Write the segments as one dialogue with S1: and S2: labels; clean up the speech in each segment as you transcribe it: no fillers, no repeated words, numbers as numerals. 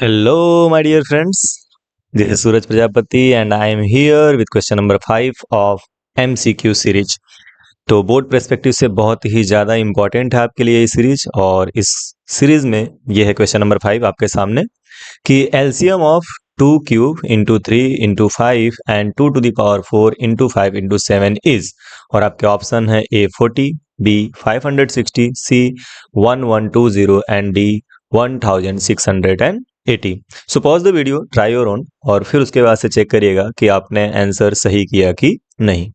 S1: Hello, my dear friends. This is Suraj Prajapati, and I am here with question number 5 of MCQ series. तो board perspective से बहुत ही ज़्यादा important है आपके लिए ये सीरीज, और इस सीरीज में ये है क्वेश्चन नंबर 5 आपके सामने कि LCM of 2 cube into 3 into 5 and 2 to the power 4 into 5 into 7 is, और आपके ऑप्शन है A 40, B 560, C 1120 and D 1680। So pause the video, try your own, और फिर उसके बाद से चेक करिएगा कि आपने आंसर सही किया कि नहीं।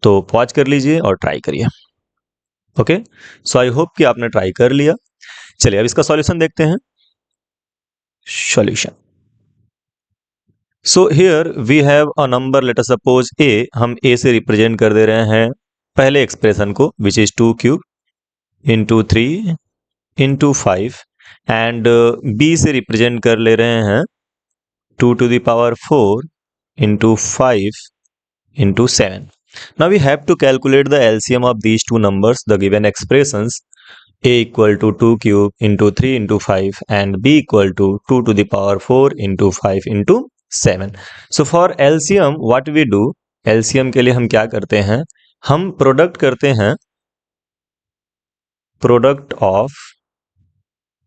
S1: तो पॉज कर लीजिए और ट्राई करिए। ओके, सो आई होप कि आपने ट्राई कर लिया। चलिए अब इसका सॉल्यूशन देखते हैं। Solution, so here we have a number, let us suppose A, हम ए से रिप्रेजेंट कर दे रहे हैं पहले एक्सप्रेशन को, which is 2 cube into 3 into 5, and B से रिप्रेजेंट कर ले रहे हैं 2 to the power 4 into 5 into 7. Now we have to calculate the LCM of these two numbers, the given expressions a equal to 2 cube into 3 into 5 and b equal to 2 to the power 4 into 5 into 7. So for LCM what we do, LCM के लिए हम क्या करते हैं, हम product करते हैं, product of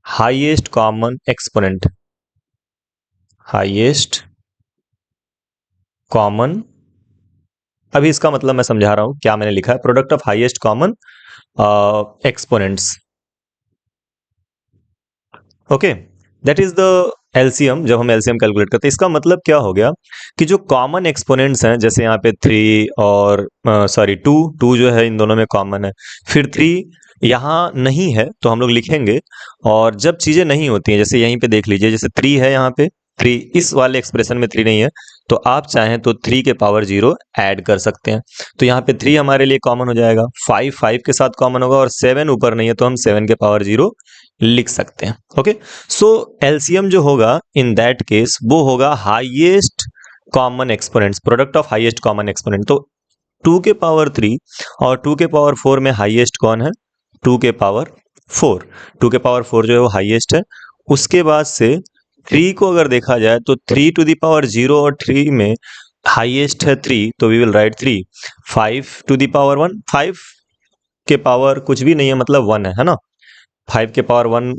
S1: highest common exponent, highest common, अभी इसका मतलब मैं समझा रहा हूं क्या मैंने लिखा है, product of highest common exponents. Okay, that is the LCM. जब हम एलसीएम कैलकुलेट करते हैं, इसका मतलब क्या हो गया कि जो कॉमन एक्सपोनेंट्स हैं, जैसे यहाँ पे 3 और सॉरी 2 जो है इन दोनों में कॉमन है, फिर 3 यहाँ नहीं है तो हम लोग लिखेंगे, और जब चीजें नहीं होती हैं, जैसे यहीं पे देख लीजिए, जैसे 3 है यहाँ पे, 3 इस वाले एक्सप्रेशन में 3 नहीं है, तो आप चाहें तो 3 के पावर 0 ऐड कर सकते हैं। तो यहाँ पे 3 हमारे लिए कॉमन हो जाएगा, 5 के साथ कॉमन होगा, और 7 ऊपर नहीं है तो हम 7 के पावर 0 लिख सकते हैं। ओके, सो एलसीएम जो होगा इन दैट केस वो होगा highest common exponents, product of highest common exponent. तो 2 के पावर 3 और 2 के पावर 4 में हाईएस्ट कौन है, 2 के पावर 4, 2 के पावर 4 जो है वो हाईएस्ट है। उसके बाद से 3 को अगर देखा जाए तो 3 टू द पावर 0 और 3 में हाईएस्ट है 3, तो we will write 3। 5 to the power 1, 5 के पावर कुछ भी नहीं है, मतलब 1 है ना, 5 के पावर 1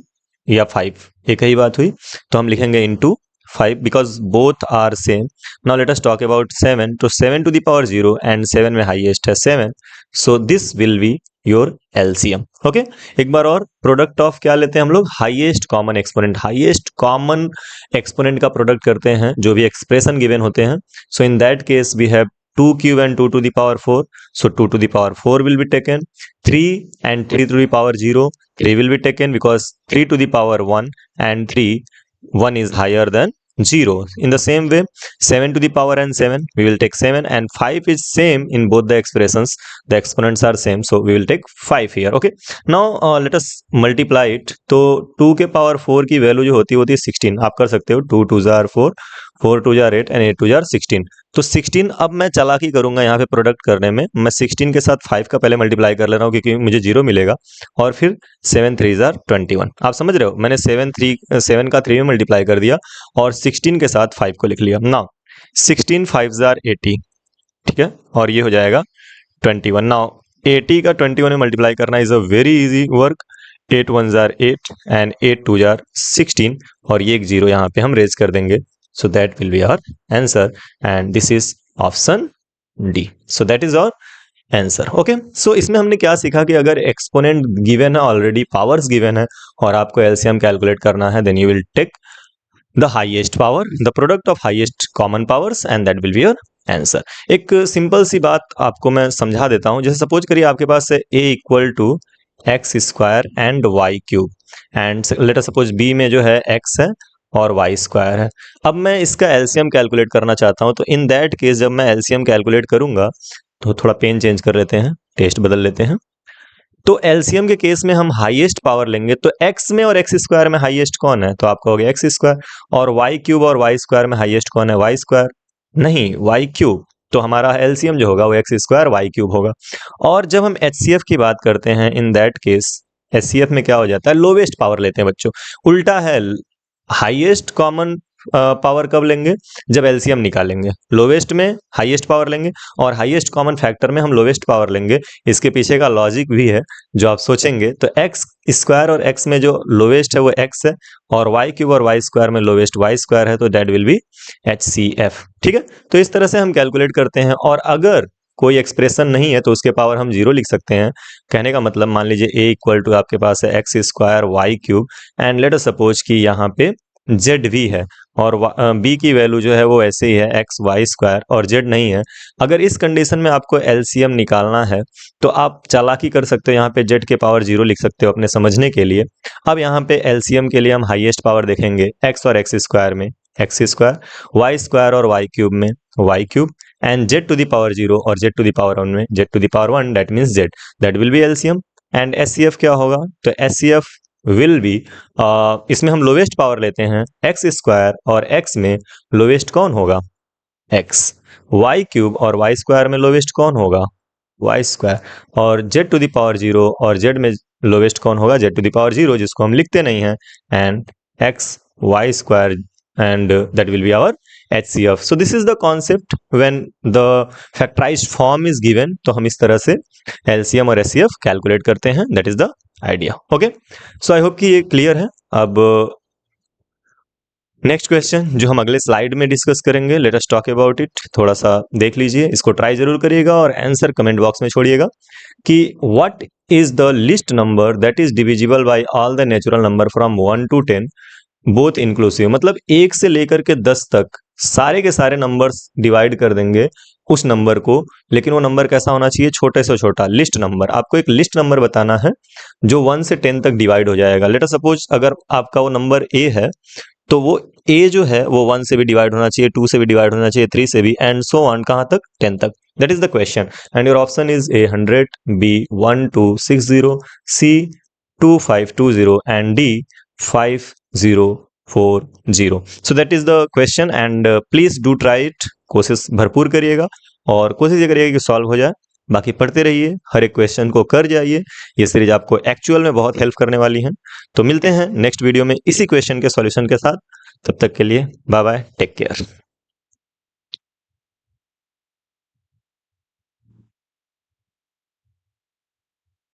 S1: या 5 एक ही बात हुई, तो हम लिखेंगे into 5 because both are same. Now let us talk about 7, तो 7 टू द पावर 0 एंड 7 में हाईएस्ट है 7, so this will be your LCM. Okay, एक बार और, प्रोडक्ट ऑफ क्या लेते हैं हम लोग, highest common exponent, highest common exponent का प्रोडक्ट करते हैं जो भी एक्सप्रेशन गिवन होते हैं। So in that case we have 2 cube and 2 to the power 4, so 2 to the power 4 will be taken, 3 and 3 to the power 0, 3 will be taken because 3 to the power 1 and 1 is higher than 0. In the same way, 7 to the power and 7, we will take 7, and 5 is same in both the expressions, the exponents are same, so we will take 5 here. Okay, now let us multiply it. तो 2 के power 4 की value जो होती है 16, आप कर सकते हो, 2 2 जार 4, 4 2 जार 8 एंड 8 2 जार 16। तो 16, अब मैं चालाकी करूंगा यहाँ पे प्रोडक्ट करने में, मैं 16 के साथ 5 का पहले मल्टीप्लाई कर ले रहा हूँ क्योंकि मुझे 0 मिलेगा, और फिर 7 3 जार 21। आप समझ रहे हो, मैंने 7 का 3 में मल्टीप्लाई कर दिया और 16 के साथ 5 को लिख लिया। नाउ 16 5 जार 80, ठीक है, और ये हो जाएगा 21। नाउ 80 का 21 में मल्टीप्लाई करना is a very easy work, 8 1 jar 8 and 8 2 jar 16, और ये एक 0 यहाँ पे हम रेज कर देंगे, so that will be our answer, and this is option D. So that is our answer. Okay, so इसमें हमने क्या सीखा कि अगर एक्सपोनेंट गिवन है, ऑलरेडी पावर्स गिवन है, और आपको एलसीएम कैलकुलेट करना है, then you will take the highest power, the product of highest common powers, and that will be your answer. एक सिंपल सी बात आपको मैं समझा देता हूं, जैसे सपोज करिए आपके पास है a equal to x square and y cube, and let us suppose b में जो है x है और वाई स्क्वायर है। अब मैं इसका एलसीएम कैलकुलेट करना चाहता हूं, तो इन दैट केस जब मैं एलसीएम कैलकुलेट करूंगा, तो थोड़ा पेन चेंज कर लेते हैं, टेस्ट बदल लेते हैं। तो एलसीएम के केस में हम हाईएस्ट पावर लेंगे, तो एक्स में और एक्स स्क्वायर में हाईएस्ट कौन है, तो आपका हो गया एक्स स्क्वायर, और वाई क्यूब और वाई स्क्वायर में हाईएस्ट कौन है, वाई स्क्वायर, नहीं वाई क्यूब, तो हमारा एलसीएम जो होगा वो एक्स स्क्वायर वाई क्यूब होगा। और जब हम एचसीएफ की बात करते हैं, इन दैट केस एचसीएफ में क्या हो जाता है, लोवेस्ट पावर लेते हैं बच्चों, उल्टा है, हाईएस्ट कॉमन पावर कब लेंगे? जब एलसीएम निकालेंगे। लोवेस्ट में हाईएस्ट पावर लेंगे और हाईएस्ट कॉमन फैक्टर में हम लोवेस्ट पावर लेंगे। इसके पीछे का लॉजिक भी है जो आप सोचेंगे। तो एक्स स्क्वायर और एक्स में जो लोवेस्ट है वो एक्स है और वाई क्यूब और वाई स्क्वायर में लोवेस्ट वाई स्क्वायर है, तो दैट विल बी HCF। ठीक है, तो इस तरह से हम कैलकुलेट करते हैं। और अगर कोई एक्सप्रेशन नहीं है तो उसके पावर हम 0 लिख सकते हैं। कहने का मतलब, मान लीजिए a इक्वल टू आपके पास है x square y cube and let us suppose कि यहाँ पे जेड भी है और b की वैल्यू जो है वो ऐसे ही है एक्स वाई स्क्वायर और जेड नहीं है। अगर इस कंडीशन में आपको एलसीएम निकालना है तो आप चालाकी कर सकते हो, यहाँ पे जेड के पावर 0 लिख सकते हो अपने समझने के लिए। अब यहाँ पे एलसीएम के लिए हम हाईएस्ट पावर देखेंगे एक्स और एक्स स्क्वायर में एक्स स्क्वायर, वाई स्क्वायर और वाई क्यूब में y cube and z to the power 0 और जेड टू द पावर 1 में z to the power 1, that means z, that will be LCM. And HCF क्या होगा? तो HCF will be, इसमें हम lowest power लेते हैं एक्स स्क्वायर और एक्स में लोवेस्ट कौन होगा? एक्स। वाई क्यूब और वाई स्क्वायर में लोवेस्ट कौन होगा? Y square. और जेड टू द पावर 0 और जेड में लोवेस्ट कौन होगा? जेड टू द पावर 0, जिसको हम लिखते नहीं हैं, and x y square and that will be our HCF. So this is the concept when the factorized form is given. तो हम इस तरह से LCM और HCF कैलकुलेट करते हैं। that is the idea. Okay, so I hope कि ये क्लियर है। अब नेक्स्ट क्वेश्चन जो हम अगले स्लाइड में डिस्कस करेंगे, late us talk about it. थोड़ा सा देख लीजिए, इसको ट्राई जरूर करिएगा और आंसर कमेंट बॉक्स में छोड़िएगा कि what is the list number that is divisible by all the natural number from 1 to 10 both inclusive. मतलब 1 से लेकर के 10 तक सारे के सारे नंबर्स डिवाइड कर देंगे उस नंबर को, लेकिन वो नंबर कैसा होना चाहिए? छोटे से छोटा, लिस्ट नंबर। आपको एक लिस्ट नंबर बताना है जो 1 से 10 तक डिवाइड हो जाएगा। लेट अस सपोज अगर आपका वो नंबर a है तो वो a जो है वो 1 से भी डिवाइड होना चाहिए, 2 से भी डिवाइड होना चाहिए, 3 से भी, एंड सो ऑन, कहाँ तक? 10 तक। That is the question and your option is A 100, B 1260, C 2520 and D 5040। So that is the question and please do try it. कोशिश भरपूर करिएगा और कोशिश ये करिएगा कि सॉल्व हो जाए। बाकी पढ़ते रहिए, हर एक क्वेश्चन को कर जाइए। ये सीरीज आपको एक्चुअल में बहुत हेल्प करने वाली है। तो मिलते हैं नेक्स्ट वीडियो में इसी क्वेश्चन के सॉल्यूशन के साथ। तब तक के लिए बाय बाय, टेक केयर।